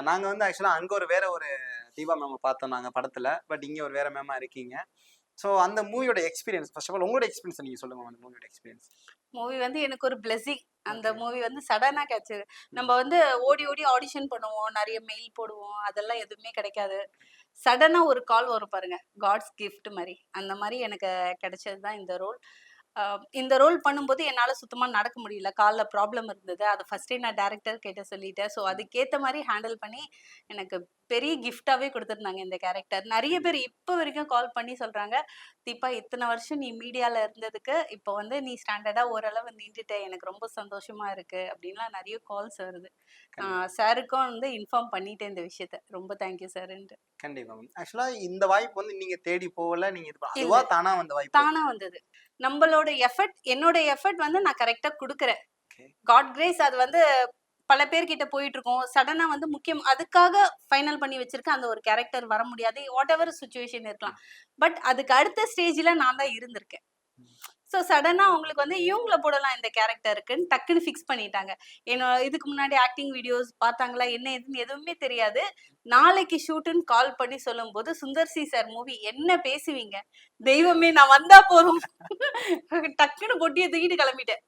நாங்க வந்து ஆக்சுவலா அங்க வேற ஒரு தீபா மேம பார்த்தோம் நாங்க படத்துல. பட் இங்க ஒரு வேற மேமா இருக்கீங்க. ஸோ அந்த மூவியோட எக்ஸ்பீரியன்ஸ் ஃபர்ஸ்ட் ஆஃப் ஆல் உங்களோட எக்ஸ்பீரியன்ஸ் நீங்க சொல்லுங்க அந்த மூவியோட எக்ஸ்பீரியன்ஸ். மூவி வந்து எனக்கு ஒரு பிளெஸிங். அந்த ஓகே. மூவி வந்து சடனா கிடைச்சது. நம்ம வந்து ஓடி ஓடி ஆடிஷன் பண்ணுவோம். நெறைய மெயில் போடுவோம். அதெல்லாம் எதுவுமே கிடைக்காது. சடனா ஒரு கால் வரும் பாருங்க. காட்ஸ் கிஃப்ட் மாரி. அந்த மாரி எனக்கு கிடைச்சது தான் இந்த ரோல். அ இந்த ரோல் பண்ணும்போது என்னால சுத்தமா நடக்க முடியல. கால்ல ப்ராப்ளம் இருந்தது. அத ஃபர்ஸ்ட்டே நான் டைரக்டர் கிட்ட சொல்லிட்டேன். ஸோ அதுக்கேத்த மாரி ஹேண்டில் பண்ணி எனக்கு பெரிய கிஃப்ட்டாவே குடுத்துருந்தாங்க இந்த கேரக்டர். நெறைய பேர் இப்ப வரைக்கும் கால் பண்ணி சொல்றாங்க, "தீபா இத்தன வருஷம் நீ மீடியால இருந்ததுக்கு, இப்ப வந்து நீ ஸ்டாண்டர்டா ஓரளவு நின்டுட்ட. எனக்கு ரொம்ப சந்தோஷமா இருக்கு." அப்படின்லாம் நெறைய கால்ஸ் வருது. கண்டிப்பா. சாருக்கும் வந்து இன்ஃபார்ம் பண்ணிட்டேன் இந்த விஷயத்த. ரொம்ப தேங்க் யூ சார்ன்ட்டு. கண்டிப்பா மேம். ஆக்சுவலா இந்த வாய்ப்பு வந்து நீங்க தேடி போகல. நீங்க இல்ல. அதுவா தானா வந்த வாய்ப்பு அது. தானா வந்தது. நம்பளோட எஃபர்ட் என்னோட எஃபர்ட் வந்து நான் கரெக்ட்டா குடுக்குறேன். ஓகே. காட் கிரேஸ் அது வந்து பல பேர்கிட்ட போயிட்டுருக்கும். சடனா வந்து அதுக்காக ஃபைனல் பண்ணி வச்சிருக்க அந்த ஒரு கேரக்டர் வர முடியாது. வாட்டெவர் சிச்சுவேஷன் இருக்கலாம். பட் அதுக்கு அடுத்த ஸ்டேஜ்ல நான் தான் இருந்திருக்கேன். ஸோ சடனா அவங்களுக்கு வந்து இவங்கள போடலாம் இந்த கேரக்டருக்குன்னு டக்குன்னு ஃபிக்ஸ் பண்ணிட்டாங்க. இதுக்கு முன்னாடி ஆக்டிங் வீடியோஸ் பார்த்தாங்களா? என்ன ஏதுன்னு எதுவுமே தெரியாது. நாளைக்கு ஷூட்டுன்னு கால் பண்ணி சொல்லும்போது, "சுந்தர் சி சார் மூவி என்ன பேசுவீங்க? தெய்வமே நான் வந்தா போதும்." டக்குன்னு பொட்டிய தூக்கிட்டு கிளம்பிட்டேன்.